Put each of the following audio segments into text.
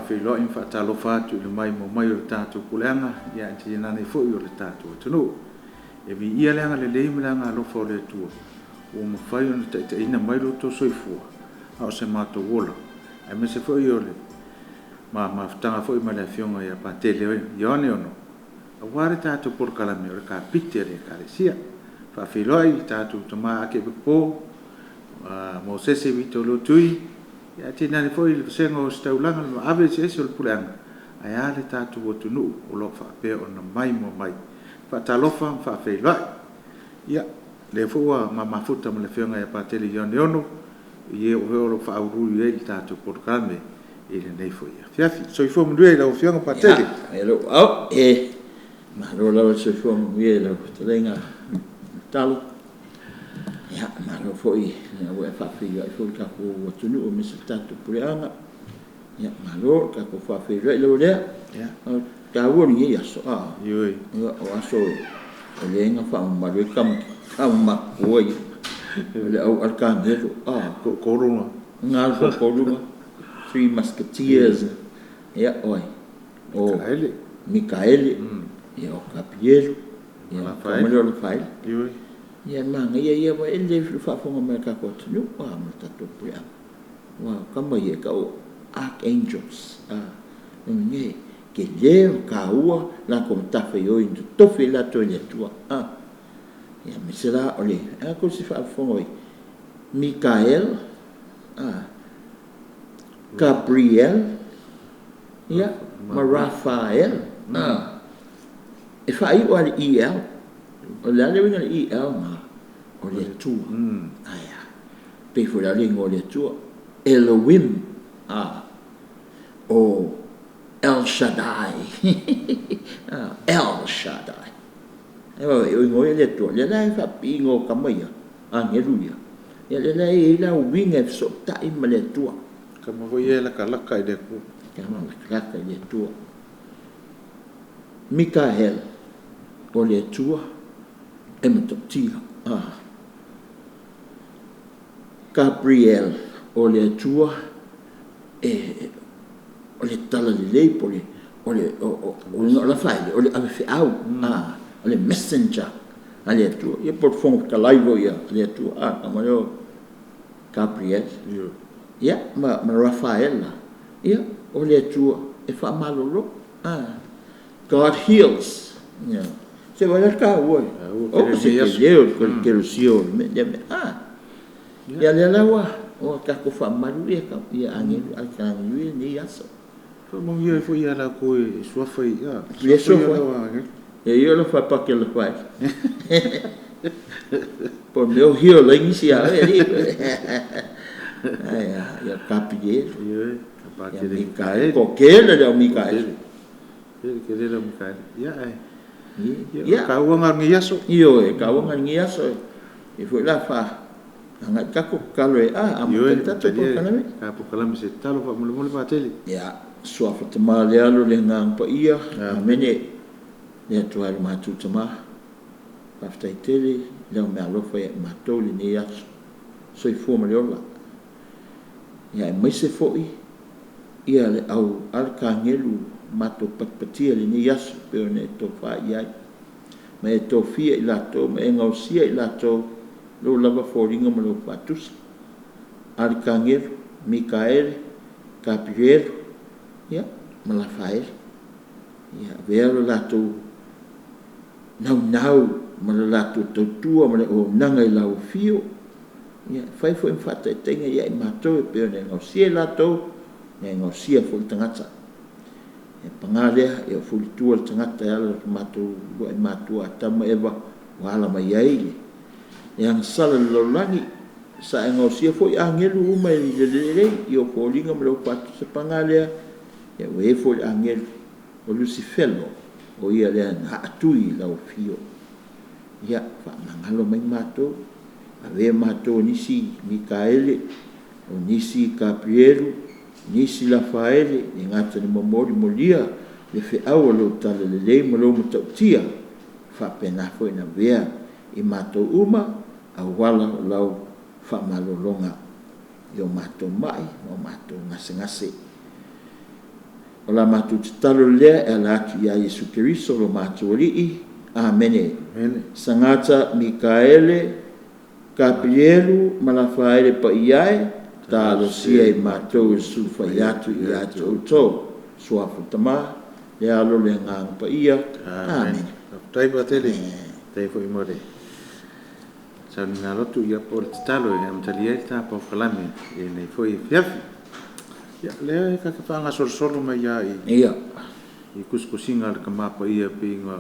whawhilo in whaatalo whātu le mai mo mai o le tātou kuleanga ia te nane fo i o le tātou tunu e vi ia leanga le leimilanga alofa o le atua o mawhai o na te ina mai lo to soifua a o se mātou wola e me se fo i o le ma whatanga fo i ma le Afioga ia Patele Ioane Ono a ware tātou porkalame o le Kapite le Ekalesia whawhilo ai tātou tama ake pepo mo sese vito lo tui ya te nani foi le senga o staulanga ma ave se o le puleanga ai ale tatu o tunu o lo fa pe o na mai mo mai fa talofa fa fe la ya le fua ma mafuta mo le Afioga ia Patele Ioane Ono ye o lo fa uru ye tatu por calme ele nei foi ya fiafi so ifo mo le Afioga Patele elo au ma lo la so ifo mo ye lo telenga talo ya ma lo foi ya wa fa fi ya foi ka ko tunu o mi tatu puleanga ya ma lo ka ko fa fi lo le ya ka wo ni ya so yoi o aso o le nga fa ma lo kam ma ko le au al kan de ko ruma nga ko ruma Three Musketeers ya oi o Mikaeli ya o Kapite ya ka mo lo fai yoi ya manga ya wa ele fa fonga me ka ko tunu wa mo tatu puya wa kama ye ka o archangels nge ke le ka ua la ko ta fe yo in to fe la to le tua ya me sera ole ko si fa fonga Mikael Gabriel ya Rafael e fa i wa el o le ale winga i ma o le tua aia pe fo la lingo le tua Elohim o El Shaddai El Shaddai e wa o ngo le tua le la fa pingo kamaya haleluya ya le la e la winga so ta i ma le tua kama vo ye la kala kai de ku kama la kala le tua Mikael o le tua tia Gabriel o le tua o le tala le leipole o la fai o le ave au o le messenger ale tua e por fon ka laivo ia le tua amalo Gabriel ya ma Rafael ya o le tua e fa malolo God heals ya se va a ka wo o se leo que lo sio me ya le la wa o ka ko fa malu ka ya angel al kan lui ni yaso fo mo ye fo ya la ko e so fa ya le so e yo lo fa pa que lo fa por meu hio la inicia ya Kapite Mikael ko ke le Mikael ke le Mikael ya ka wanga ngiaso yo ka wanga ngiaso e foi la fa anga ka ko kalwe yo ta po kalame se talo fa mo Patele ya so fa te male alo le ngang pa ia mene le to al matu tama pa ftai tele le me alo fa ma to le ne ya so I fo le ola ya mai se foi ia le au al kangelu mato patpatia le ni yasu pe ne to fa ia me to fia I lato me ngausia I lato lo lava foringa mo lo patus Arcangel Mikael Gabriel ya Rafael ya vero lato nau mo lato to tua mo o nanga I lau fio ya fai fo infata tenga ya mato pe ne ngausia lato ne ngausia fo tangata e pangale e fulitua le tangata ala matu e matu atama eva wala mai ai yang sala lo langi sa ngosia foi angelu mai le io polinga me lo patu se pangale e we foi angel o Lucifelo o ia le na atui la fio ya fa mangalo mai matu ave matu nisi Mikael o nisi Gabriel nisi Rafael e ngata ni momori molia le fe au lo tale le mo lo tia fa pena foi na vea I mato uma a wala lau fa malolonga yo mato mai o mato ngase O la mātou te talo lea e la atu ia Yesu Keriso lo mātou rii. Amene. Sangata Mikaele, Gabrielu, Malafaele pa iae, talo sia i mātou su fai atu i atu o tō. Suafu tama, le alo le ngang pa ia. Amen. Tai Patele, tai fo i more. Sa ngā lotu ia po te talo e am tali e tā pau kalame e nei fo i fiafi. Ia, lea e ka whanga solo mai ia i. Ia. I kuskusinga le kamapa ia pi ngā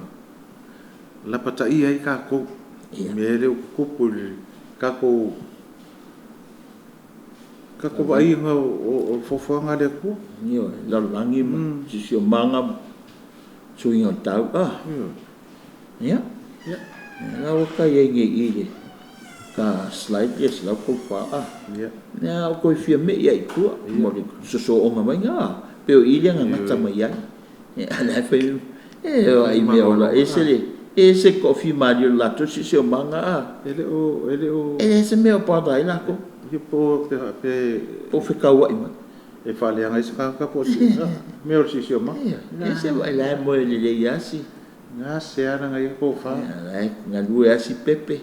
lapata ia i ka kou. Me ele o kupu kako vai ngā o fofoanga le kua. Ia, lalangi ma, sisi o manga sui ngā tau. Ia. Ia. Nā waka ia nge ile. Ka slide ia sila kou wha. Ia. Nā o koi fia me ia i kua. Mori soso o ngā mai ngā. Peo ile ngā ngata mai ai. Ala fai. O ai mea ola. E se kofi mario lato sisi o manga. Ele o. E se mea o pātai lako. Ia po pe. O whikaua ima. E whale anga isa ka po si. Mea o sisi o ma. E se vai lai mo e lele iasi. Ngā se ara ngai ko wha. Ngā lue asi pepe.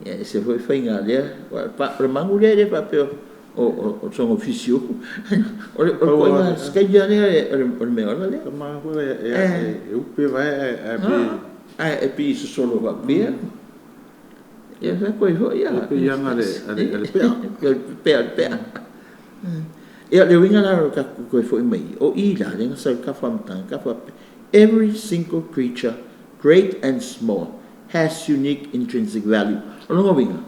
E se foi whai ngā lea. Pa mangu lea le pa peo. O songo fisio. O koe ngā skaia lea o le mea ola lea. Ka mangu e upe vai e pe. E pi iso solo wa pia. Ia sa koe ho ia. E pe ianga le pea. Pea. Ia le winga la ka koe foi mai. O I la le sa ka famtang ka fa. Every single creature, great and small, has unique intrinsic value. Olonga winga.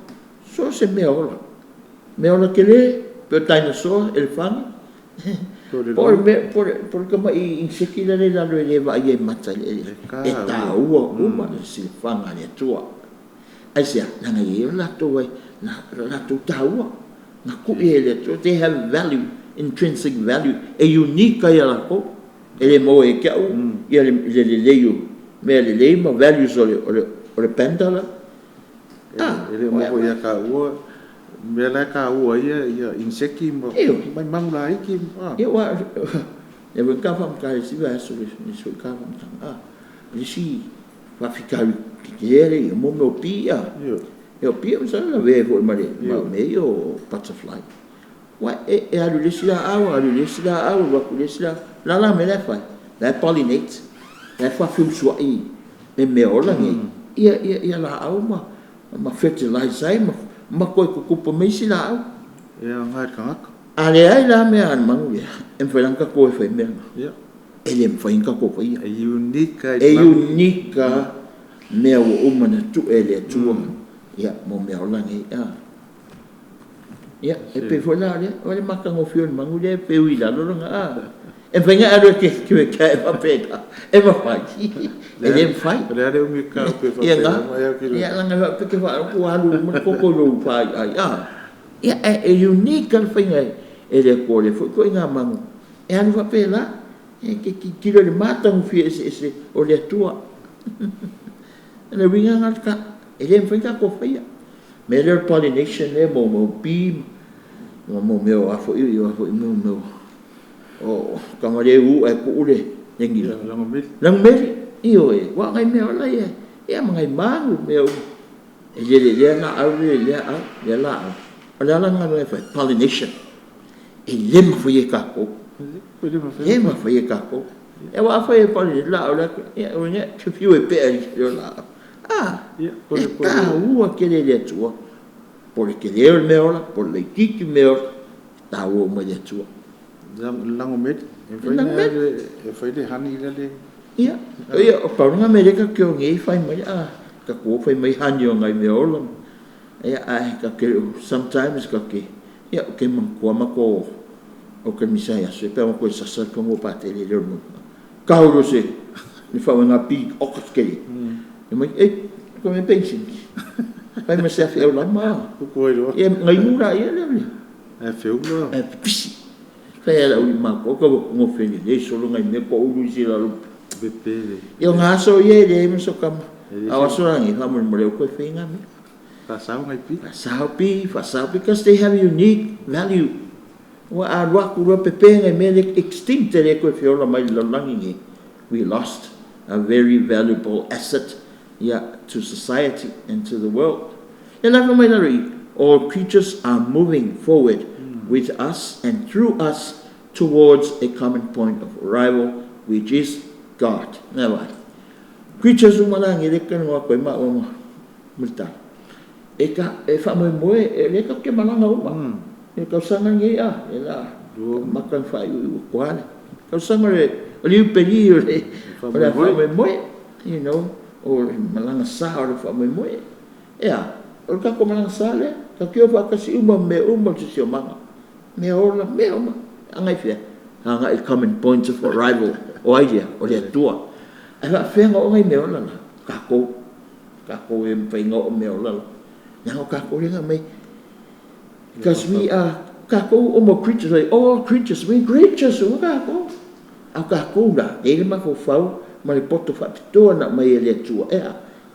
So se mea ola. Mea ola ke le, peo dinosaur, elefante. Por ka mai inseki la le lalo e le wa ia mata le. E ta ua uma le silfanga le tua. Ai sia, nanga i e lato wai, lato ta ua. Nga ku e le tua, they have value, intrinsic value, e unique ia la ko. E le mo e kia u, ia le leio, mea le leio ma values o le pendala. E le mo ia ka ua, mea la ka ua ia inseki mai mangula iki. Ia wa, e weng ka wham kai si wa so ni so ka wham tang. Ni si wa fikari ki ere i mo me pi ia. E o pi sa la ve vo ma me o butterfly. Wa e alu le sila au, wa ku le sila la me le fai. La pollinate. La fa fiu sua i. Me ola ngi. Ia la au ma fertilize ai ma koe kukupa me sila au. Ia ngai kangaka. Ale ai la me an mangu ia. Em fai ka koe fai me. Ia. Ele me fai ka koe fai. E unika. E unika me o umana tu ele tua. Ia mo me ola ngi. Ia, e pe foi la le, o le maka ngo fion mangu le pe ui la lo nga. E fai nga aro ke me ka e pa peta. E ma fai. E le fai. Le are ungi ka pe fa. Ia la nga pe ke fa ko alu mo ko ko lo fai ai. Ia e unique al fai nga e le ko le foi ko nga mangu. E alu fa pe la. E ke kilo le mata mo fi ese o le tua. Le winga nga ka. E le fai ka ko fai. Melhor pollination né, mo pi, mo meu afo meu o kamare u e ku ule nengi lang meri io e wa ngai meu la e mangai mangu meu e le na au le la ala nga me fa pollination e lem fo ye ka ko lem fo ye ka ko e wa fa ye pollination la e o ne que fiu e pe la está ua que le tua. Porque le el meola, por le kiki meola, está ua ma le tua. Lango met, e fai de hani le. Ia, o paunga mereka ke o ngei fai mai, ka ko fai mai hani o ngai meola. Ia, ka ke, sometimes ka ke, ia, ke mangkua mako, o ke misai aso, e pe mako e sasar kongo patele le mo. Kauro se, ni fai nga pi, o ka skei. E mai, come pensi? Fai me se afeu la ma. E ngai mura ia le. E feu lo. E pisi. Fai ala ui ma ko mo feli le solo ngai me ko ulu si la lu. Bepele. E nga so ye le me so kam. Awa so rangi ha mo le ko fe nga me. Fa sao ngai pi. Fa sao pi because they have unique value. Wa arwa ku ro pepe ngai me extinct le ko fiola mai lo langi. We lost a very valuable asset to society and to the world. All creatures are moving forward with us and through us towards a common point of arrival, which is God. Now, creatures umalangi lekan wa ko ma o multa. Eka e fa mo mo e le ka ke malanga uma. E ka sanga ngi e la makan fa u kwale. Ka sanga le peli le fa mo you know, o malanga sa o fa mo mo. O ka ko malanga sa le ka ke fa ka si uma si manga. Me ola me uma. Angai fia. Anga common points of arrival. O idea o le tua. Ai fa nga o ngai me ola na. Ka ko e fa nga o me ola. Now ka ko nga mai. Because we are ka ko o mo creatures, like all creatures, we creatures o ka ko. Au ka ko da, e ma fo fau, ma le poto fa pitoa na mai le tua.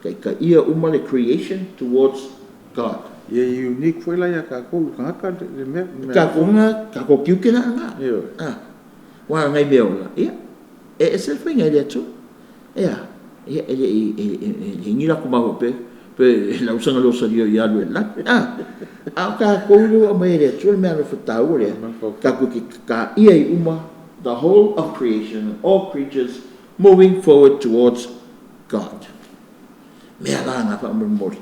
Ka ia uma le creation towards God. Ye unique foi la ya ka ko ka le me. Ka ko kiu ke na nga. Wa ngai me ola. E se foi ngai le tua. Ni la ko ma pe la usanga lo sa dio ya lo la. Ka ko lo mai le tua me ana fatau le. Ka ia uma the whole of creation, all creatures moving forward towards God. Me ala nga fa mo mori.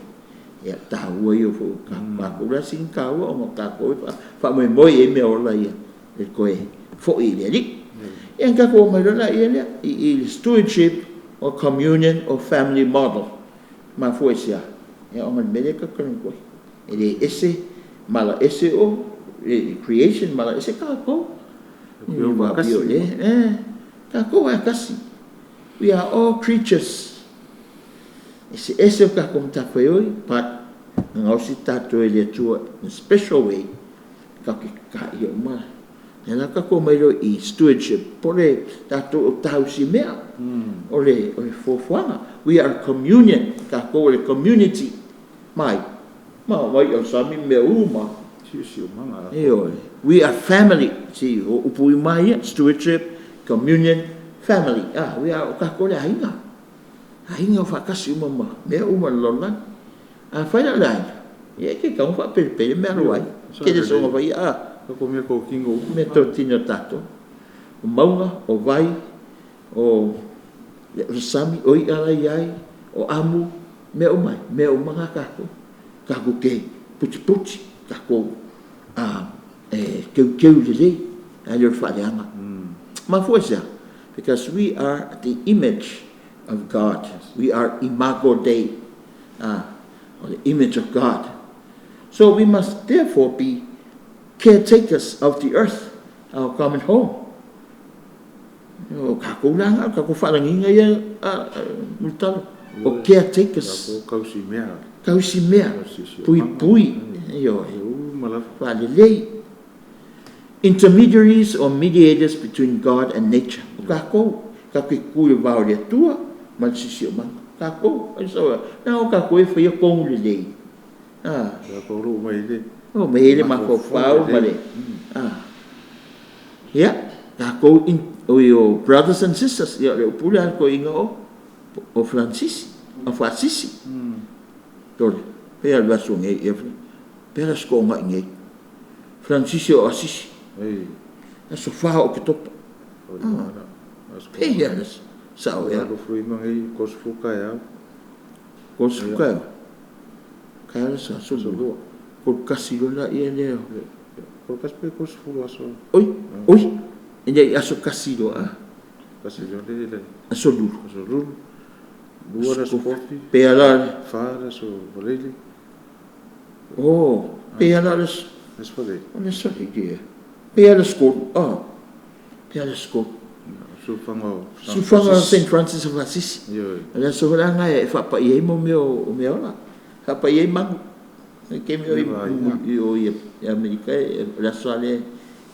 Ya ta wo yo fo ka ko la sin ka wo mo ka ko fa mo mo e me ola ia. E ko e fo i le li. En ka ko mai la ia stewardship or communion or family model. Ma fo sia. Ya o man me ka kan ko. E ese mala ese o creation mala ese ka ko. We are all creatures. Esse ka kom ta foi, but ngau si tato ele tua in a special way. Ka yo ma. Ela ka ko mai I stewardship. Pole tato o tau si mea. Ole fofuanga. We are communion. Ka ko le community. Mai o sami me uma. We are family. See, upui mai stewardship, communion, family. We are kakole hainga. Hainga fa kasi uma me uma lona. Fa la lai. Ye ke ka fa pe me ruai. Ke de so vai ko me ko kingo. Me to tino tato. O maunga, o vai, o sami oi ala yai, o amu me uma kako. Kako ke puti kako keu lele your faleanga. Ma força, because we are the image of God. We are imago Dei, or the image of God. So we must therefore be caretakers of the earth, our common home. Kakulanga, kakufalanginga ya multalo. O caretakers. Kausimea. Pui. Intermediaries or mediators between God and nature. Kako kakui vau le tua, mal sisio man. Kako, so now kako e foi kong le. Kako ro mai le. Oh, mai le ma ko vau male. Yeah, kako in your brothers and sisters, ya le pula ko ingo o Francis, o Francis. Tole, pe al vaso ngai e. Pera sko nga ngai. Francisco Assisi. Aso fa o kitop. Pejas. Sao ya. Lo fui mangai kosfuka ya. Kosfuka. Kaya sa solo. Por kasilo la ia. Por kaspe kosfuka so. Oi. Ende aso kasilo Kasilo le. Aso duro. Buora so kofi. Peala. Fara so boleli. Pealas. That's for it. On is sorry, dear. Pealas school. Pealas school. Sufanga Saint Francis of Assisi. Ela so nga e fa pa ye mo meu la. Fa pa ye mang. Ke meu i America la soale.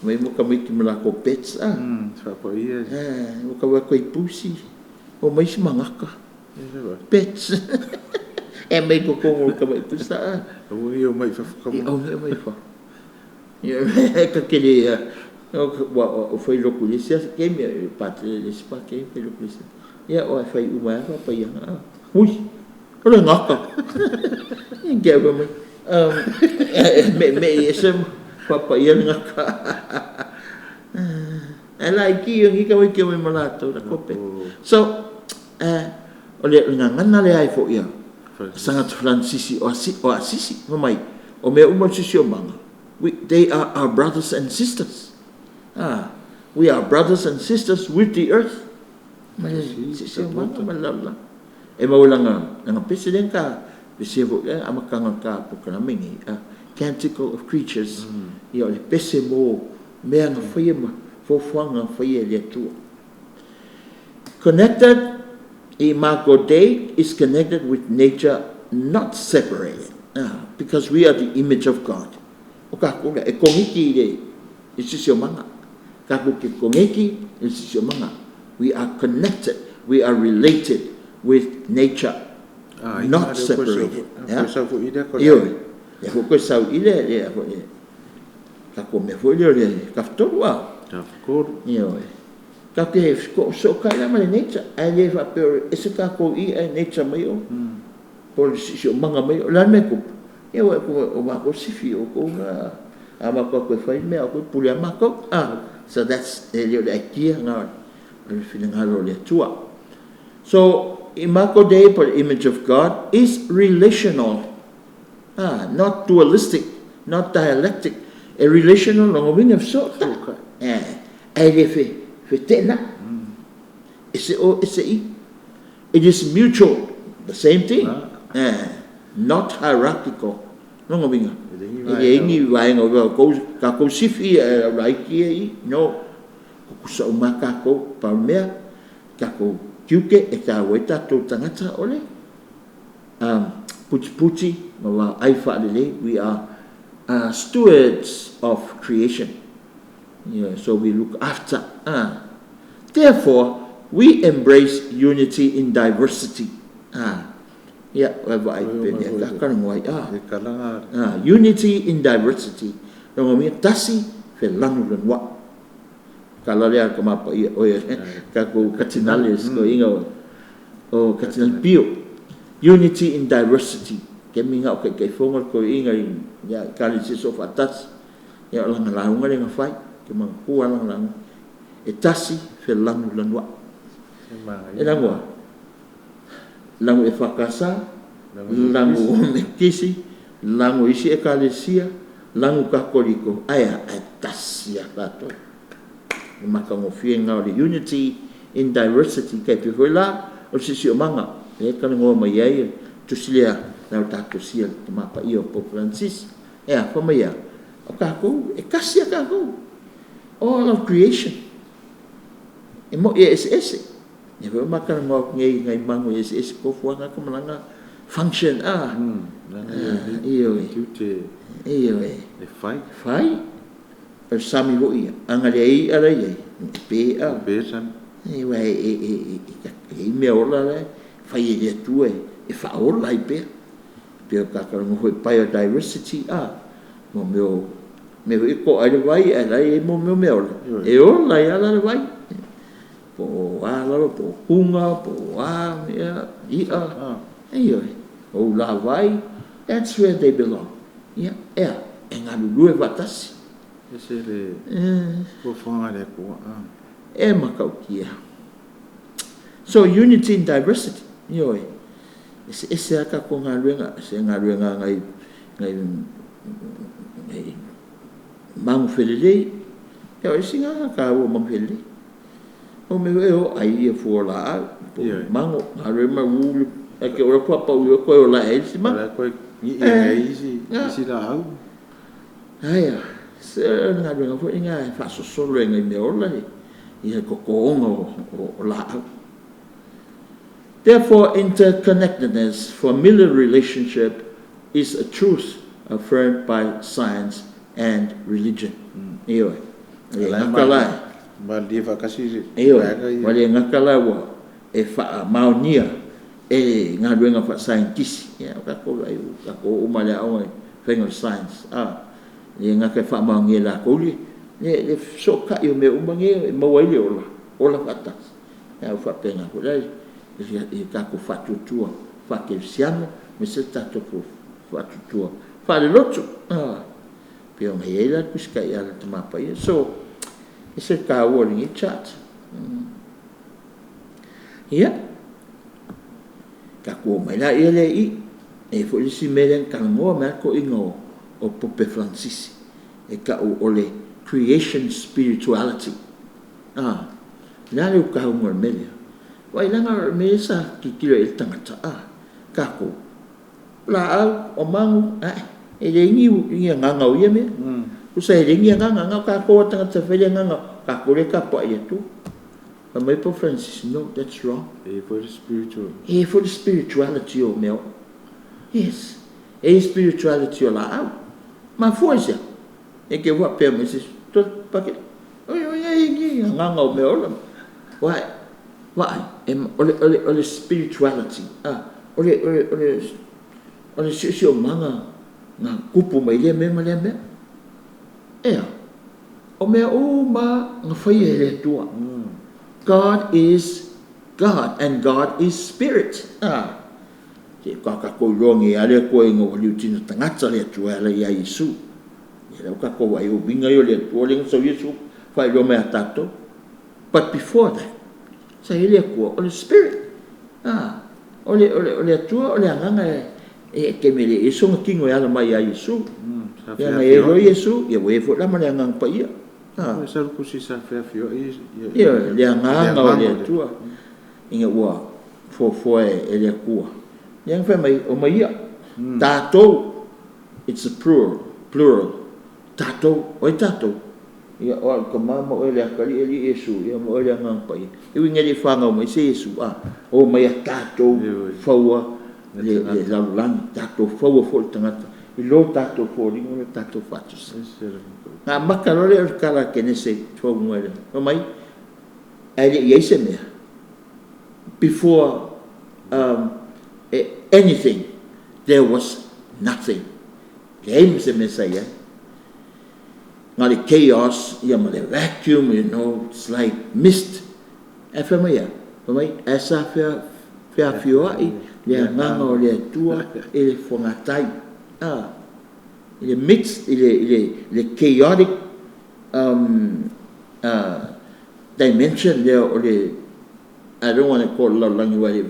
Mai mo ka mai ki mala ko pets fa pa ye. Mo ka wa ko pusi. O mai si mangaka. Pets. E mai ko ka mai pusa. O mai fa ka. O mai fa. Ka kele o foi lokulisia ke me Patele le spa ke lokulisia. Ya o fai uma pa ia. Ui. Ora ngaka. Ingebe me. Me ese papa ia ngaka. Ala iki yung ikaw ke me malato na kope. So ole ngana le ai fo ia. Sangat Francisi o Assisi mamai. O me uma sisi o manga. They are our brothers and sisters. We are brothers and sisters with the earth. Sisi o manga malala. E maulanga nga president ka bisivo amakanga ka proclaiming Canticle of Creatures. Ia le pese mo me nga fayema fo fanga faye le tu. Connected, Imago Dei is connected with nature, not separated. Because we are the image of God. O ka kula e kongiki le isisio manga. Ka ke kongeki isisio manga. We are connected. We are related with nature, not separated. Yo, ya ko sau ile le ka ko me foi le ka ftorwa. Yo. Ka ke so ka la male nature. Ai va per ese ka ko I nature mai o. Por si manga mai la me ko. Yo ko o ma ko sifi o ko ama ko fai me o ko pulia ma ko. So that's the idea now. I'm feeling halo le tua. So Imago Dei, for image of God, is relational, not dualistic, not dialectic. A relational longobin of sort. It is mutual, the same thing. Not hierarchical. Longobin. Ini vai ngo ko sifi raiki no. Ko maka ko palmea ko Kiuke e ka weta tō tangata ole. Puti mawa aifa lele. We are stewards of creation. So we look after. Therefore, we embrace unity in diversity. Unity in diversity. Tasi fe lanu lanwa. Kalau dia ke mapa ia kaku katinalis ko ingo katinal pio unity in diversity kemi ngau ke fongal ko inga ya kalisis of atas ya lang lang ngal fai ke mang kuwa lang etasi fe lang lanwa elangwa lang e fakasa lang mekisi lang isi ekalesia lang katoliko aya etasi ya tato makangofia the unity in diversity kay pihula o sisi manga e kango mayay to silia na tato sia mapa io po Francis fa maya o kako e kasia kako all of creation e mo esse e va makango ngai mango esse ko fuanga ko malanga function io e fai per sami ho ia angalei ala ia pe sam e me ola le fai ia tu e fa ola pe ka mo foi biodiversity mo me ko ai vai ala e mo me ola e ola ia ala vai po ala po kunga po ia o la vai that's where they belong engalu batasi ese le ko fonga le ko makaukia. So unity in diversity ese aka ko ngaluenga ngai mang felele singa ka o mang felele o me ai fola mango ngaluenga ulu ake ora pa ko la ese ma ko ni isi la au ngaluenga fo inga fa solo ngai me ola ni ko o la. Therefore, interconnectedness, familiar relationship, is a truth affirmed by science and religion. Ngakala. Maldiva kasi. Wale ngakala wa e fa maunia ngaluenga fa scientist. Kako umale au fengo science. le ngaka fa ma nge la ko le so ka yo me umange mo wai le ola fata ya fa pena ko dai e ka ko fa tutua fa ke siamo me se tato ko fa tutua fa le lotu pe o me ela kuska ya le tama pa so ese ka wo ni chat ya ka ko mai la ele e fo le si melen ka mo ma ko ingo o Pope Francis e ka o ole creation spirituality na le ka mo mele wai langa me sa ki kilo e tangata ka ko la o mang e le ngi nganga o ye me o sa le ngi nganga ka ko tangata fe nganga ka ko le ka pa ye tu but my Pope Francis no, that's wrong. For the spiritual. For the spirituality o meu. Yes. Spirituality o la au. Ma força. Que vou pe me se to pa que. Oi, nganga o meu la. Why? Ole spirituality. Ole sio manga na kupu mai le me. O meu ma nga fai ele tua. God is God, and God is spirit. Ke ka ko longi ale ko ingo liutina tangata le tua le ya Yesu. Ele ka ko ai o binga yo le tua le so Yesu fa lo me atato. But before that, sa ele ko o spirit. Ole tua ole nganga e ke me le Yesu ngingo ya mai ya Yesu. Ya na ero Yesu, ya we fo la ma ngang pa ia. Sa ko si sa fe fio le nganga o le tua inga wa fo ele kua yang fe mai o mai tato it's a plural tato ia o ko mama o le akali eli Yesu ia mo le ngang pai i winga le fanga mo se Yesu o mai tato fawa le la lan tato fawa fo tangata i lo tato fo ringo tato fatus makalole o kala kene se to ngwele o mai ele yese me before anything there was nothing game se messiah not a chaos ya ma le vacuum it's like mist efemia o mai esa fe afioga le nganga o le tua ele fongatai in the midst, the chaotic dimension there, or I don't want to call it language,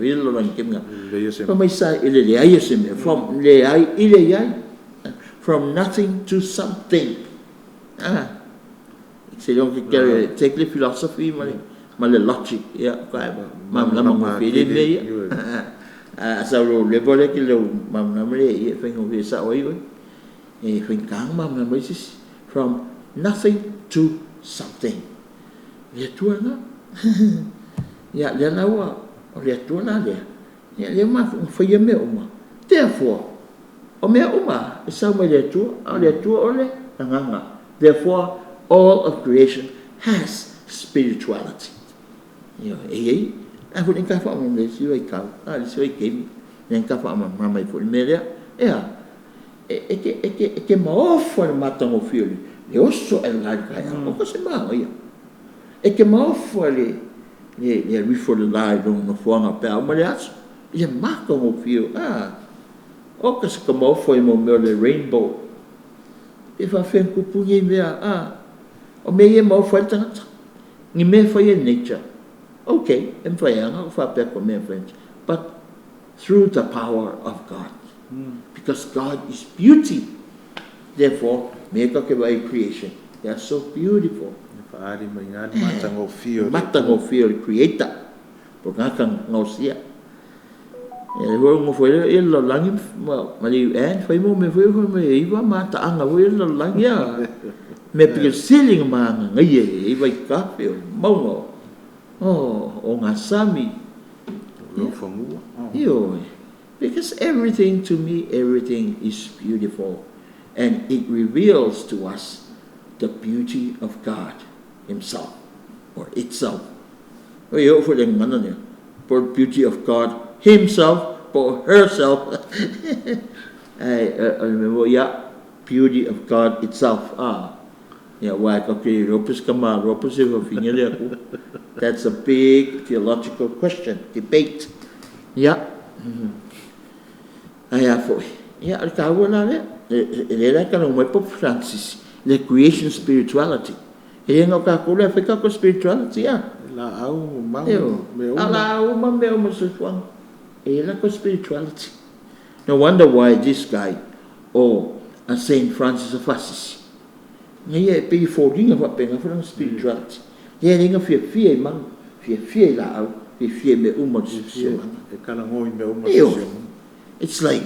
from nothing to something. C'est donc take the philosophy, le logic, le volet que from nothing to something. Therefore, therefore, all of creation has spirituality. I wouldn't have found this. You wake up. This way came. Then come from my foot. Yeah. It came off for the matter of fury. They also a light guy. What's the matter? It came off for the before the light on the phone of Palmarias. It's a mark of fury. Ocas come off for him on the rainbow. If I think you put him there, or may him off for that. You may for your nature. Okay, and for young, for friends, but through the power of God, because God is beauty. Therefore, make a creation. They are so beautiful. Matang of fear, creator. Pagkakang ngausia. Mo foi il lang mali en foi mo me foi me iba mata anga foi il lang ya. Me pil ceiling man ngai iba kafe mo. O ngasami. Because everything to me, everything is beautiful. And it reveals to us the beauty of God Himself, or itself. For the beauty of God Himself, or herself. I remember, beauty of God itself. Why that's a big theological question, debate. Francis, the creation spirituality. Spirituality, spirituality. No wonder why this guy, Saint Francis of Assisi, be falling of spirituality. Fear it's like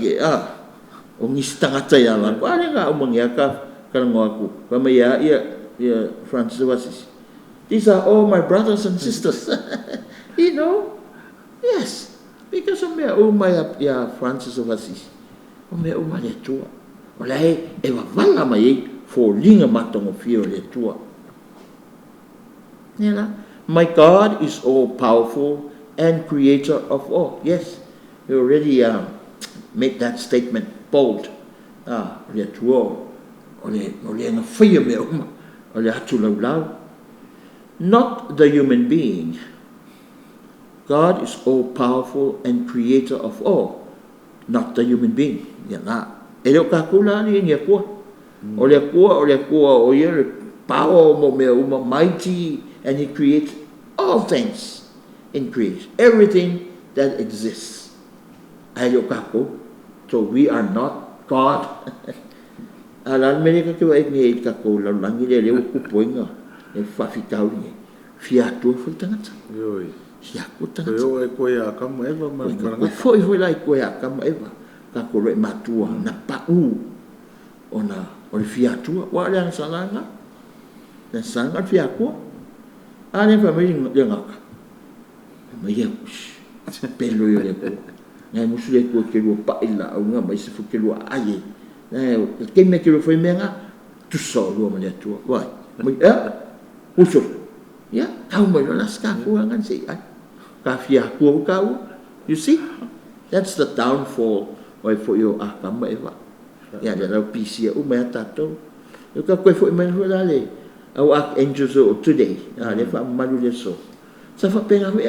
Francis of Assisi. These are all my brothers and sisters. Yes. Because of Francis of Assisi. My God is all powerful and creator of all. Yes, we already made that statement bold. Not the human being. God is all powerful and creator of all, not the human being. Power, mighty, and He creates all things in creation, everything that exists. So we are not God. You see, that's the downfall for your our archangels today. We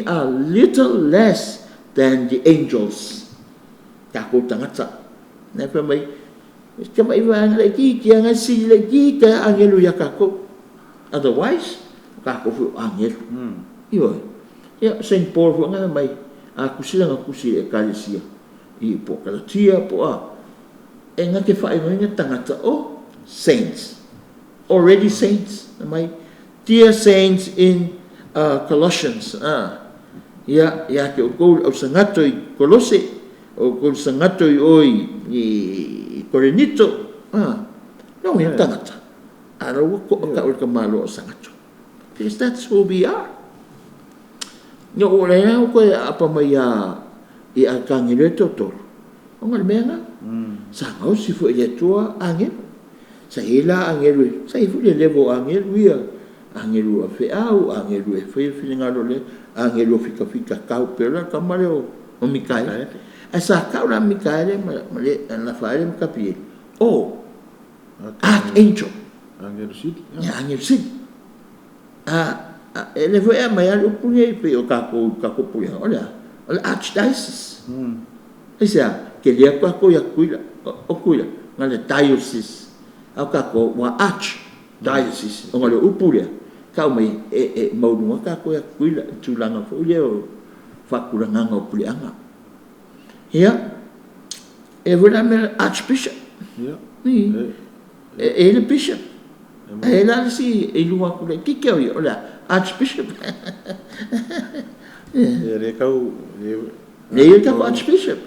are little less than the angels. Otherwise, Saint Paul Ekalesia saints, already saints. Dear saints in Colossians, Colosse, o sangatoi oi i Corinito, no tangata. Because that's who we are. No, apa maya i akangire totoro. Ongal menga. Sangau si fu ye tua angel. Sa hila angel, sa ifu le levo angel wia. Angel afe au, angel e fe finingalo le, angel fika kau pela kamareo o Mikael. Asa kau na Mikael male na faile Kapite. Archangel. Angel Sid. Ya angel Sid. Ele foi a maior punya pe o kako punya. Olha archdiocese. Isa que ele kako ya kuila ngale diocese. Au kako wa archdiocese. Ngale upulia. Kau mai mau nua kako ya kuila tulanga fo leo fakulanga ngopulianga. Ja, wordt dan archbishop. Ja. Nee. Hele bishop. Hij laat zien, hij doet wat goed. Kijk jou, archbishop. Nee, je kan archbishop.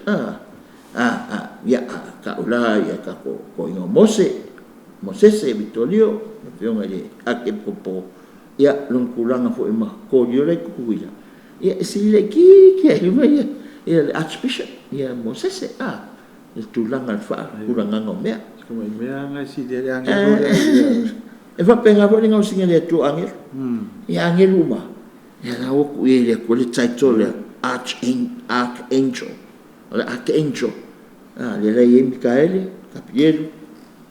Ja, kaula, ja, kako ingo Moses Vittorio, jongen die akippo. Ja, long kulang voor ima. Ko yule kuya. Ja, zie je kijk, ia le archbishop ia Moses le tulanga fa kuranga ngomea Kuma mea ngai si dia yang e fa penga vo ngau singa le tu angel ia angel uma ia na o ku ile ko le title le archangel le archangel le le Mikael Kapite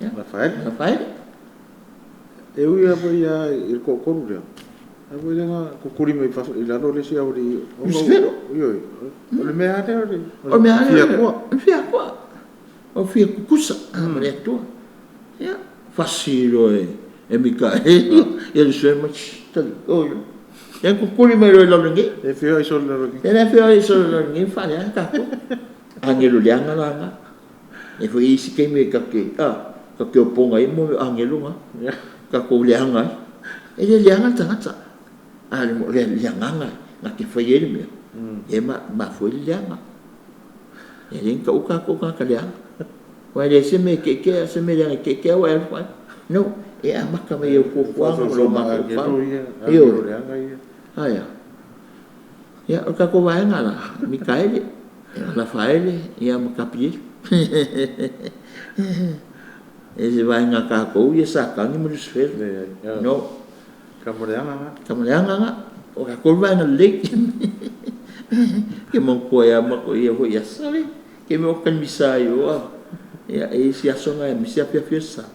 Rafael e uia po ia il kokoru le Aku dengar kukuri mai fa ila no le sia ori yo le mea te ori o mea fia kwa o fia kukusa mare tu ya fasilo e Mikael ele se mai tali o ya kukuri mai lo ngi e fia iso lo ngi e fia iso lo ngi fa ya ka ko angelo le anga e foi isi ke me ka ke o ponga i mo angelo nga ka ko le anga e le anga tanga ale mo le lianga na ke foi ele me e ma foi lianga e len ka uka ko ka le wa le se me ke se me le ke wa fa no e a maka me o ko lo ma ko yo aya ya o ka ko va nga la Mikael Rafael e a Kapite e se vai nga ka ko ia sa ka ni mo sfer no Kamuleanga o ka kurva na lake ke mo ko ya ma ko ia ho ya sale ke mo kan misayo ya e si asonga e misia pia fiesa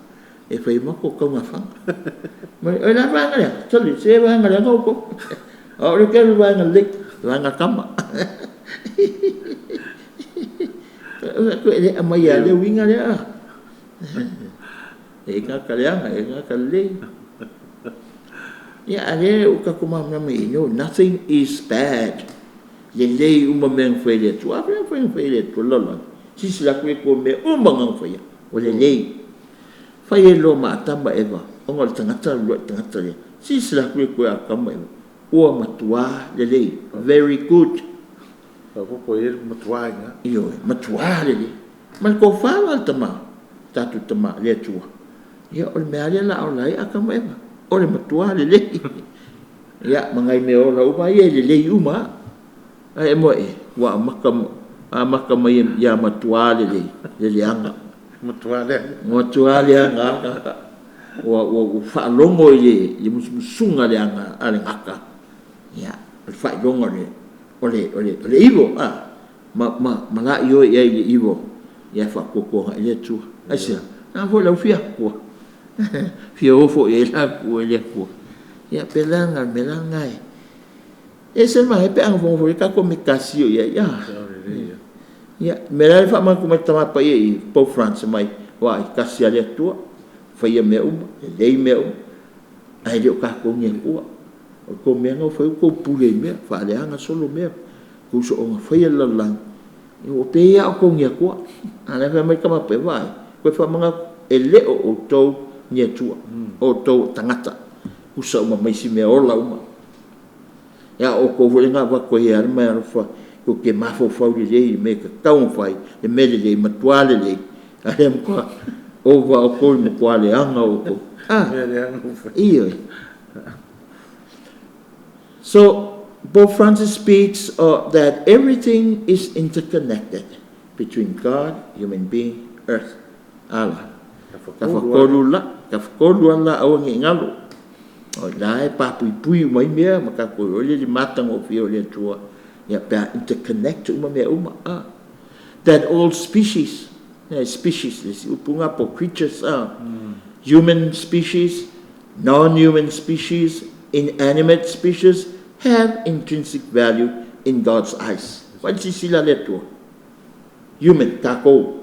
e fai mo ko ka ma fa ma e la va nga tole se va nga nga ko o le ke va nga lake va nga kama ko e ama ya le winga le e ka kaleanga e ka kale ya ale o ka kuma na me no nothing is bad le uma men foi le tu abre foi le tu lolo si la ko me uma ngang foi o le fai lo ma tamba eva o ngol tangata le si la ko a kama o matua le very good ko ir matua nga yo matua le man ko fa al tama tatu tama le tu ya o me ale la o lai a kama eva o le matua le ya mangai me o la upa ye le uma ai mo wa maka mai ya matua le anga matua le anga wa fa longo ye musunga le anga ale ngaka ya fa longo le ole ivo ma la yo ye ivo ya fa ko le tu asia na vo la fia ko fia ofo e la ku le ku ya pelanga melanga e se mai pe ang fo ka komunikasio ya mera fa ma ku mata pa ye po France mai wa kasia le tu fa ye me le me ai le ka ko nge ko me ngo fa ko pule me fa le anga solo me ku so nga fa ye la lang o pe ya ko nge ko ala fa mai ka ma pe vai ko fa manga ele o to nye tua o to tangata usa uma mai si me ola uma ya o ko vole nga va ko ya ma fa ko ke ma fo fa le me ka tau fai le me le matuale le alem ko o va o ko mo ko le anga o ko iyo so Pope Francis speaks that everything is interconnected between God, human being, earth, Allah. Ka whakolu ala au ngi ngalo. O lai pui mai mea, ma ka koe ole li matang o fio le tua. Ya pia interconnect uma mea uma. That all species, lesi upunga po creatures, human species, non-human species, inanimate species, have intrinsic value in God's eyes. What is sila le tua? Human, kako,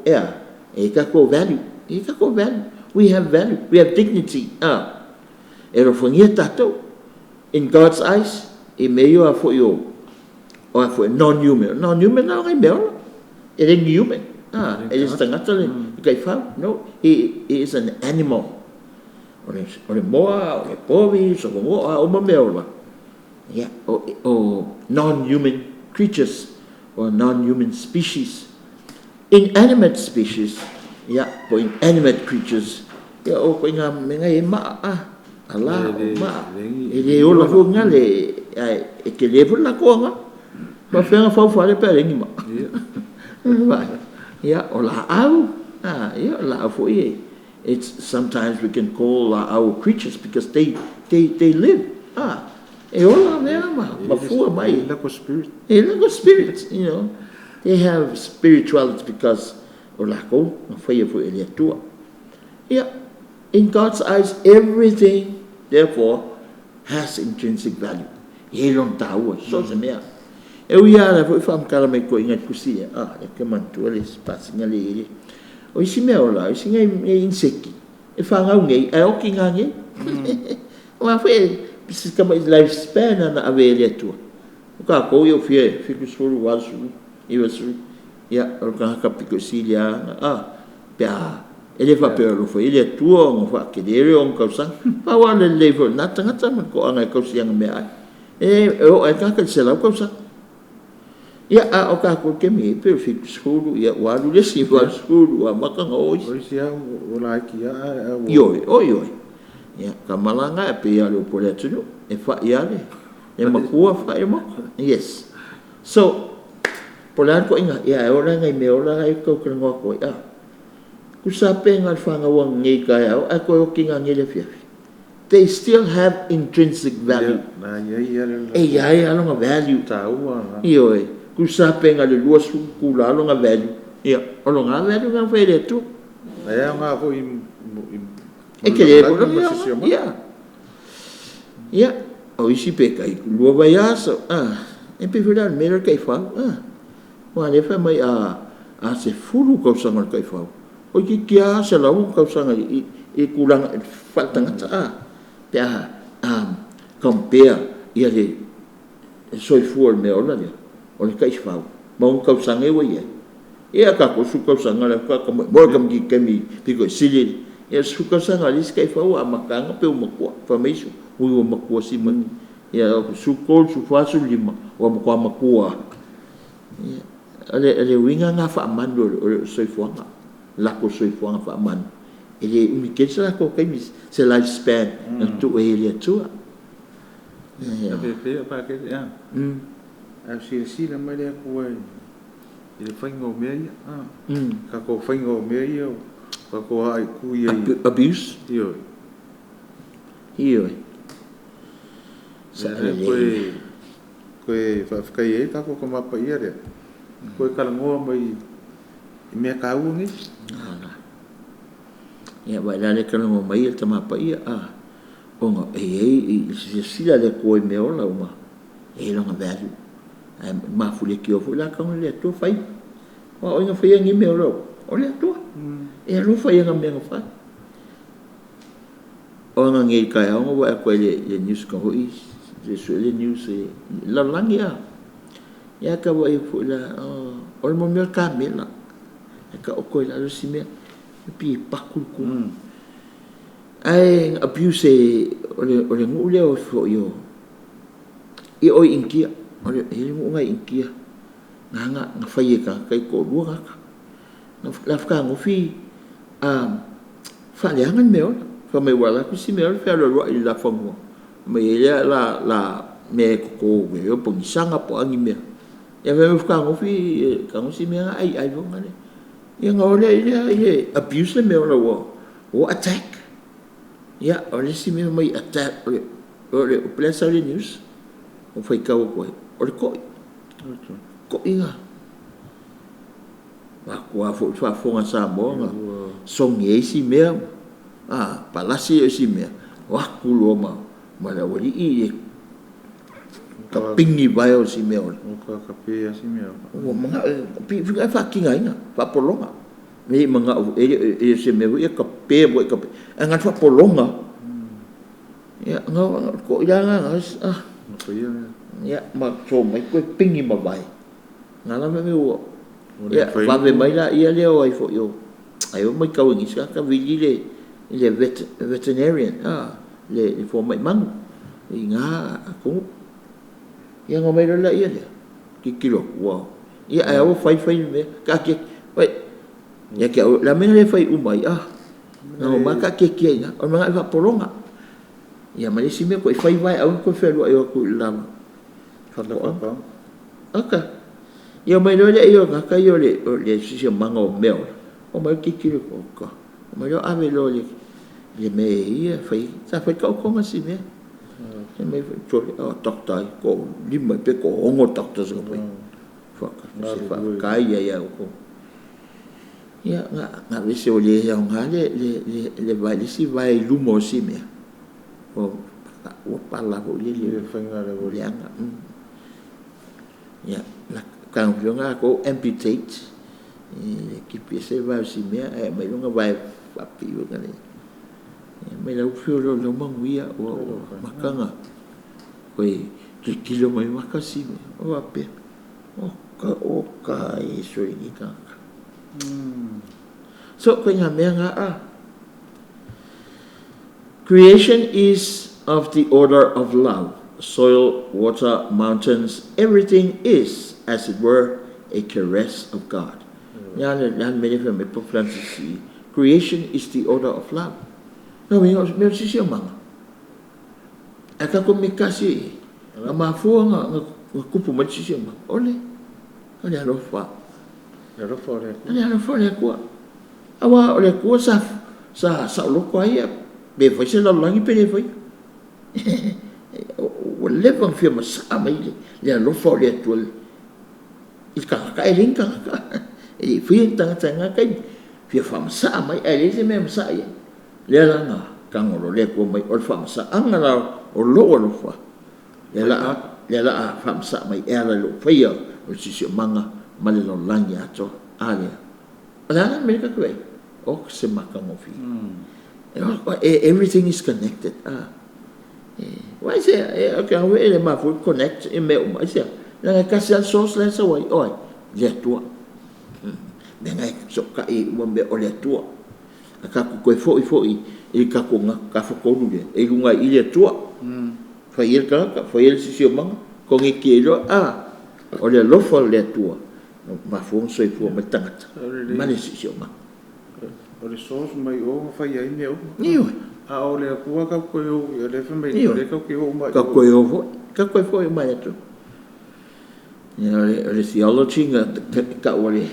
kako value. We have value. We have dignity. In God's eyes, e meio a foi o foi non-human. Non-human não é meu. Ele é human. Ele está ngatale. No, he is an animal. Ore moa, ore povi, so moa o mamela. Yeah, or non-human creatures or non-human species. Inanimate species. Ya, for inanimate creatures, ya o ko nga menga e ma ala ma ele o la fo nga le e ke le la ko nga Ma whenga whauwhare pere ingi ma. Ia, o la au. Ia, la au fo ie. It's sometimes we can call our creatures because they live. E ola mea ma fua mai. Like spirit, you know. They have spirituality because o la ko ma whaia fo elia tua. Yeah, in God's eyes, everything, therefore, has intrinsic value. E long taua, so se mea. E ui ara fo i whamkara mai ko ingat kusia. E ke mantua le spasinga le ere. O isi mea ola, isi ngai inseki. E whangau ngai, e oki ngā ngai. Ma whae, pisi kama lifespan ana awele atua. O ka kou i o fie, fiku suru, wasu, iwa suru. Ia, o ka haka piko silia, pia, ele fa pero fo ele atua, o fa kedere o kausang. Pa wale level, na tangata man ko angai kausiang mea ai. O ai ka sela kausang. Ia o ka ko ke me pe fiku suru, ia walu le si wa suru, wa makanga o. O sia o la ki a. Yo. Ia ka malanga e pe ia le po le atu, e fa ia le. E makua fa e mako. Yes. So, polan ko inga, ia ora ngai me ora ai ko krengo ko ia. Kusape ngal whangawang ngai kai au, a ko ki nga ngele fiafi. They still have intrinsic value. Ia alonga value. Iyo kusape ngal lua sukula alonga value. Ia alonga value nga whaere tu. Ia nga ko e kere ko ia. Ia o isi pe kai lua vai aso. E pe fulan mera kai whau. Wa le fa mai a se fulu ko sangal kai whau. O ki kia se lau kausanga i kurang whatangata pia compare ia le soifua me ola le o le kai whau maung kausanga iwa ia ka ko su kausanga le ka mo kam ki kemi piko sili ia su kausanga le kai whau a makanga pe umakua fa meisu ui umakua si man ia su kol su fasu lima o makua ale winga nga fa amando o soifuanga lako soifuanga fa man ele umikesa ko kai se lifespan na tu ele tua ya pe pa ke ya a si la mai ko ele faingo me ka ko faingo me yo ka ko ai ku ye abuse yo sa ko fa kai ka ko ma pa ia ko kalangoa mai me ka ungi ia vai la le kalangoa mai el tama pa ia onga sila le ko me ola uma longa value ma fule ki o fula ka le to fai o inga fai ngi me ola o le to lo fai nga me nga fai o nga ngi ka o wa ko le news ko i le news la langia ya ka wa fula o mo me ka me la ka o ko la si me pi pakul ku ai abuse o le ngule o fo yo i o inkia o le mo ngai inkia nga fai ka kai ko ruanga ka na fa ngo fi fa le ngan me o fa me wala ku si me o fa lo i la fa mo me la me ko me o po sanga po angi me ya ve fa ngo fi ka ngo si me ai lo ngale ya ngole ile abuse me o o attack ya o le si me mai attack o le plesa le news o fai ka o ko inga ba ko fa nga sa mo nga song ye si me palasi si me wa ku lo ma la wali i ka pingi vai o si me o ka pe si me o mga pi fa kinga ina fa polonga me mga e se me e ka pe bo ka nga fa polonga ya nga ko ya nga ya ma so mai ko pingi ma vai nga la me o ya fa me mai la ia le o ai fo yo ai o mai ka wingi sa ka vili le veterinarian le fo mai mang nga ko ya nga mai la ia le ki kilo wow ya ai o fai me ka ke wai ya ke la me le fai umai na o ma ka ke ya o ma va polonga ya ma si me ko fai vai au ko fe lo yo ku la fa ko aka. Ia mai lo le io ka io le si manga o meo. O mai kikiro ko. O mai lo ave lo le me ia fai. Sa fai ka ko ngasi me. E mai tole o dokta ko lima pe ko ongo dokta so pai. Faka. Se fa ka ia ko. Ia nga vese o le ya nga le vai si vai lumo si me. O pala o le whainga rewo le. Ia, la kang nga ko amputate. Ki pese vai si me mai longa vai papi o ngale. Mai la ufio lo manguia o makanga. Koi kilo mai makasi me. O ape. O ka iso i ka. So koi nga me nga creation is of the order of love. Soil, water, mountains, everything is, as it were, a caress of God. Creation is the order of love. No, me si siya mga. Aka ko me kasi, ang mafua nga kupo man si siya mga. Ole, ano yan fa? Ano yan fa le kuwa? Awa ole kuwa sa ulo kwa iya. Be foi se lang ipele foi. O levang firma sa mai le lo fa le tul. Ika ka elin ka. E foi tanga kai. Fia fam sa mai ele se mem sa ia. Le la nga kang lo le ko mai o fam sa anga la o lo fa. Le la fam sa mai ele lo fia o si manga male lo langi ato ale. Ala me ka kwai. O se makang ofi. Everything is connected. Why say okay? We le ma fu connect in me uma sia. Na kasi al sos le sa wai oi le tua. Denga so ka I mo me o le tua. Aka ku ko foi I ka ko nga ka fo ko nu le. E lunga I le tua. Fa il ka fa il si mang ko ngi kilo o le lo fo le tua. Ma fu so I fu ma tangata. Ma le si mang. O le sos mai o whai ai mea o. Niu. A o le akua ka koe o, i o le whamai le ka koe o mai o. Ka koe o fo, ka koe fo I mai atu. O le theology nga ka o le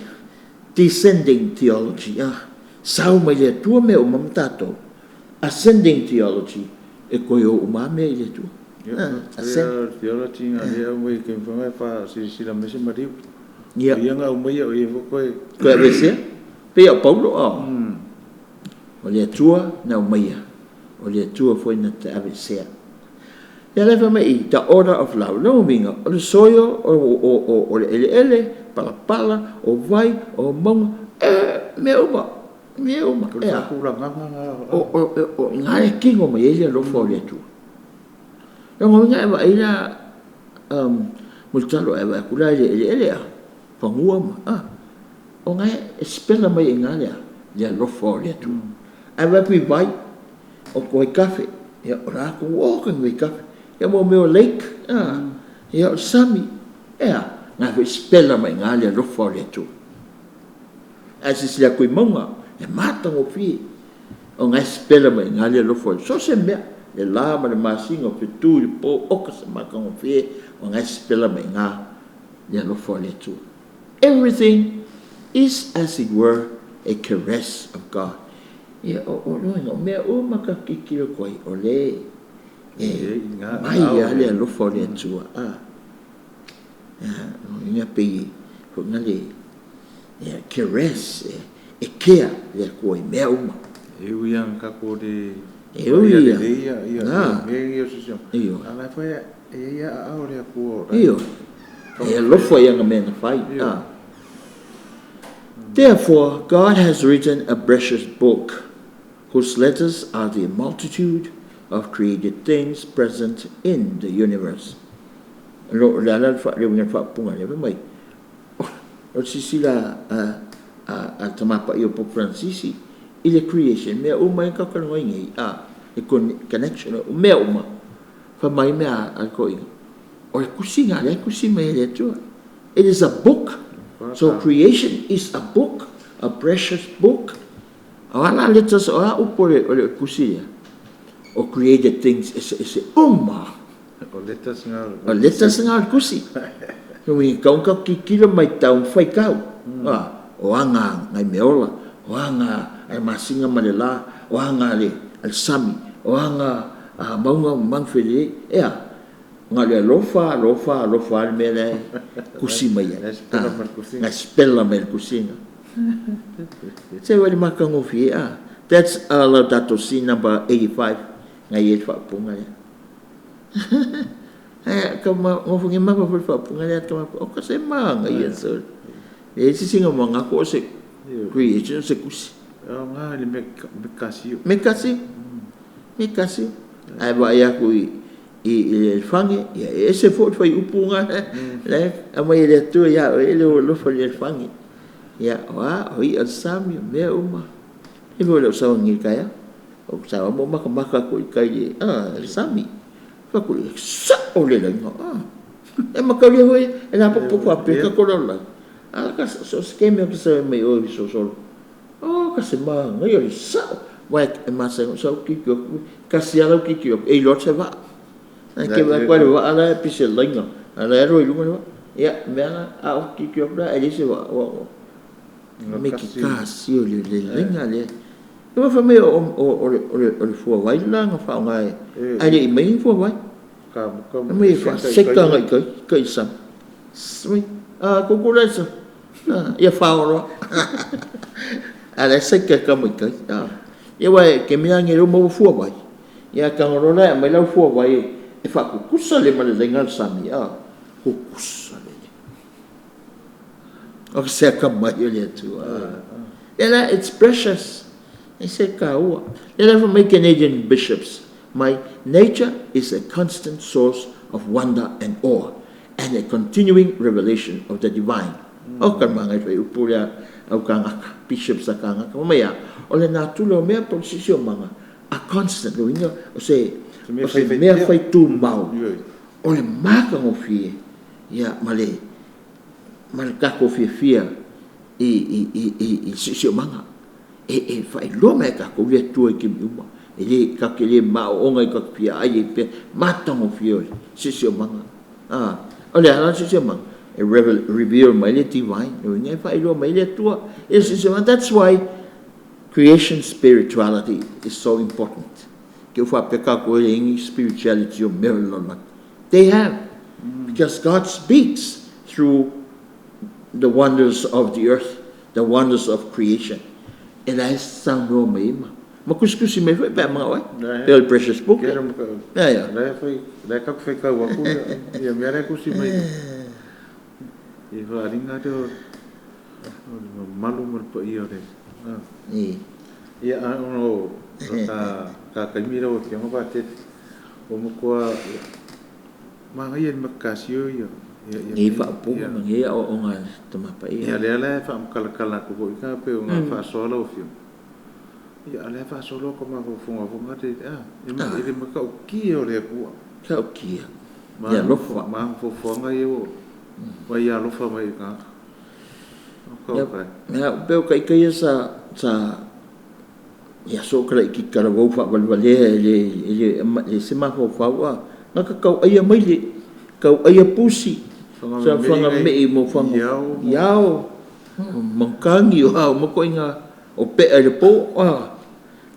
descending theology. Sau mai le tua me o mamatato. Ascending theology e koe o uma me I le tua. Theology nga le au mai ke whamai wha sila mese mariu. Ia nga o mai o i fo koe. Koe avesea? Pe o Paulo o. O le tua na o maia. O le tua foi na te avesea. Le lewa mai the order of love. No minga. O le soyo, o le ele, pala, o vai, o monga. Me uma. Ka kura nganga. O ngare kingo mai ele lo fo le tua. Ngo nga eva ila multalo eva kula ele pangua ma. O ngai spela mai ingalia ya lo fo le tu ava pi vai o ko kafe ya ora ko walking with kafe ya mo me o lake ya sami ya na ve spela mai ingalia lo fo le tu as is la ko monga e mata o fi o ngai spela mai ingalia lo fo so se me le lama le masingo pe tu po o ka se maka o fi o ngai spela mai nga ya lo fo le tu everything is as it were a caress of God. Ia o no me o maka kikiro koi o le. Mai ia le lo fo le tua. Ia pe ko ngale. Ia caress e care le koi me uma. E uiang ka ko de ia. Me ia so. Ala fa ia a o le ko. Ia. E lo fo ia nga me na fai. Therefore, God has written a precious book, whose letters are the multitude of created things present in the universe. O sisila a tamapa I o Pope Francis ile creation me o mai ka kan ngai e connection o me uma fa mai me a ko o kusinga le kusima ile tu. It is a book. So creation is a book, a precious book. Awala letters o upore o kusia. O created things is umma. O letters nga kusi. Nui kau ki kilo mai tau fai kau. O anga ngai meola, o anga ai masinga malela, o anga le al sami, o anga maunga mangfele, ngale lofa al mele kusima ya. Ngai spella mel kusina. Se wali makango fi That's Laudato Si number 85. Ngai fa punga ya. Kama ngofungi mapa fa punga ya kama o kasi manga yeso. Esse sim é uma coisa creation se kusi. Nga le mekasio. Mekasio. Ai ba ya ku i fange ya esse foi upunga le ama ele tu ya ele lo foi el fange. Ya wa oi al sami me uma. E vou lo sa ngi kaya. O sa mo maka ku kai el sami. Fa ku sa ole le ngo. E maka le hoi e na po ape ka ko la. So skeme que se me oi so solo. Que se ma ngai oi sa. Wa e masa so ki kasi ala ki e lo se va. Que va kwa va ala pise lenga. Ala ro lunga. Ya mena a ki da ele se va. Me ki kasi o le lenga le. Eu fa me o fu vai lá nga fa ngai. Ai me fu vai. Me fa sekta ngai kai sam. Sui. Kukulesa. Ia faoro. Ala sekta kama kai. Ia wai ke mea ngi mo fu vai. Ia kangorona mai lau fu vai. E fa kukusa le male lenga sami. Kukusa le. O se kama ile tu. Ela it's precious. I said kaua. Ela for my Canadian bishops. My nature is a constant source of wonder and awe, and a continuing revelation of the divine. O kan mga ito upulia au kangaka bishops sa kangaka maya ole na tulo mea posisio mga a constant winga o se mea fai tu mau ole maka ngo fie ya male kako fie i sisio mga e fai lo me kako via tu e kimuma ele kakele ma onga ka fie ai pe mata ngo fie sisio mga ole ala sisio mga reveal my divine. That's why creation spirituality is so important. Spirituality they have, because God speaks through the wonders of the earth, the wonders of creation. And I sang Roma. Makuskusi me foi mga oi. Very precious book. I wharinga te o malu marpa i o re. Ia ono ka kaimira o te ngapa te o mokua mga ian makasio i o. I whaapunga mangi o ngā tamapa i. Ia lea lea whaamkalakala ko i ka pe o ngā whaasola o fio. Ia lea whaasola ko mga funga te i re maka o kia o lea kua. Ka o kia. Ia lofa. Mga fuanga i o. Wai ia lofa mai ka. Mea peo kai sa ia so kala ki kala wau fa valvale ele se ma fo fa wa na ka kau ai mai le kau ai pusi sa fanga me mo fanga yao mangkangi wa mo ko inga o pe ele po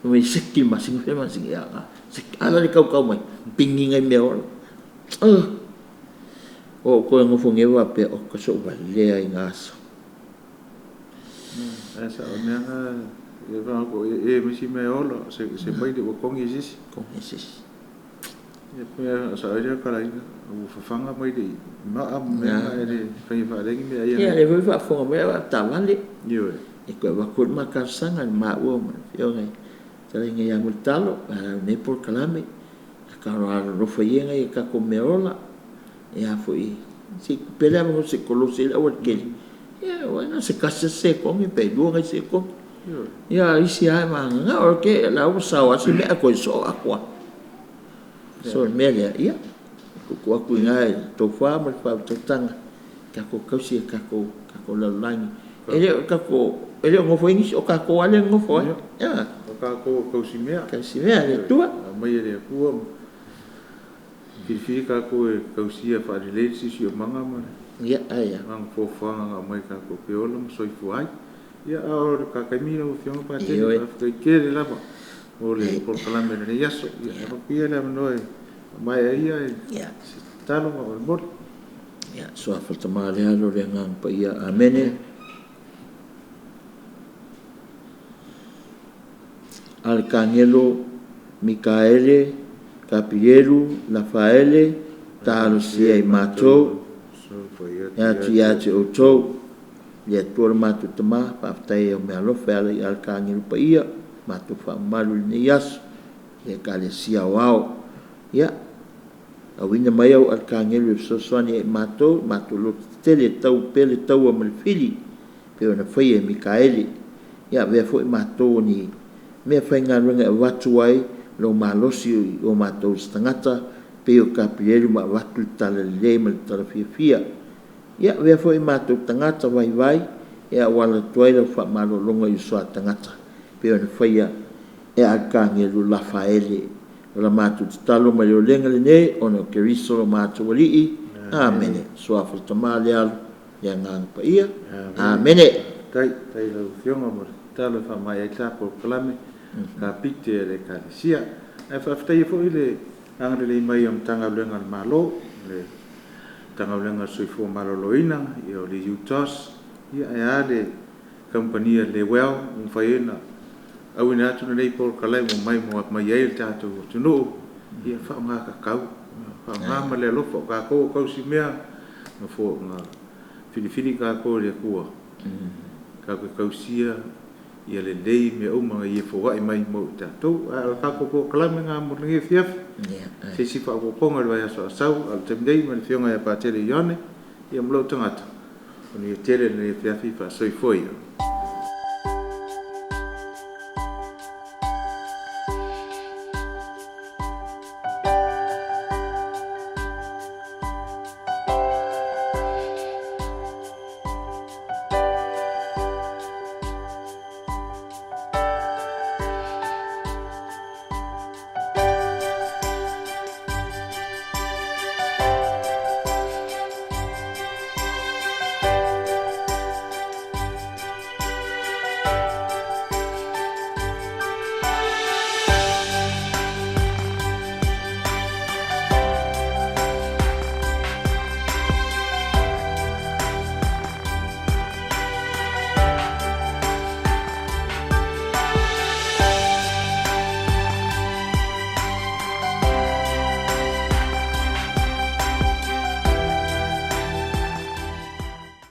me sekki masing ya sek ala le kau mai pingi ngai meo o ko ngofonge wa pe o ko so vale ai ngaso esa o nea e va ko e misi me olo se mai de ko ngisis e pe sa area kala ina o fanga mai de ma me e fai fa lengi me ai ya le va fo me va ta vale yo e ko va ko ma ka sanga ma o yo ngai tale ngai ya multalo ne por kalame ka ro fo yenga e ka ko me ola ya foi si pelamos se colose la que ya bueno se casa se come pedo ngai se come ya isi ai manga porque la usa o así me ko so aqua so me ya ko ku ngai to fa mo fa to tanga ka ko si ka ko la lang ele ngo foi ni o ka ko ale ngo foi ya ka ko si me tu mai ele ku Fifika ko e kausia fa relationship manga mana. Ia ai. Ang fofanga nga mai ka ko peola soifu ai. Ia o ka kaimina o fionga Patele ka kere lava. Ole por kalame ne yaso. Ia ko pia noi. Mai ia. Ia. Talo o mor. Ia so fa tamale alo le ngang pa ia amene. Arcangelo Micaele Capieru Rafaele talo sia i matou ya te o tou ya tuar matu tama pa tai o me alo fela i Arcangelo pa ia matu fa malu ni yas ya Ekalesia wao ya awina mai au Arcangelo so soani i matou lo tele tau pele tau o malfili pe ona foi Micaele ya ve foi matou ni me whainga runga watu ai lo malosi o matou stangata pe o Kapite ma watu tala le mal tala fia ia we foi matou tangata vai ia wala tuai lo fa malo longa i so tangata pe o whaia e Arcangelo Rafaele la matou talo ma le lenga le ne ono keriso lo matou wali amen so afa tamale al ya ngang pa ia amen tai lo fionga mo talo fa mai ta por klame Kapite le Ekalesia e whaftai fo ile angre le mai am tanga lenga malo le tanga lenga soifo malo loina i o le utos ia e ale kompania le well un faina au ina tu nei por kala mo mai ai tato tunu ia fa nga ka kau fa nga ma le lo fo ka ko si mea no fo nga fili ka ko le kua ka ko sia ia le dei me o mga ia fo ai mai mo tato al ka ko klame nga mo ngi fiaf se si fa ko ponga le so sau al temdei me fionga ya Patele Ioane ia mlo tangata ni tele le fiafi fa soi foi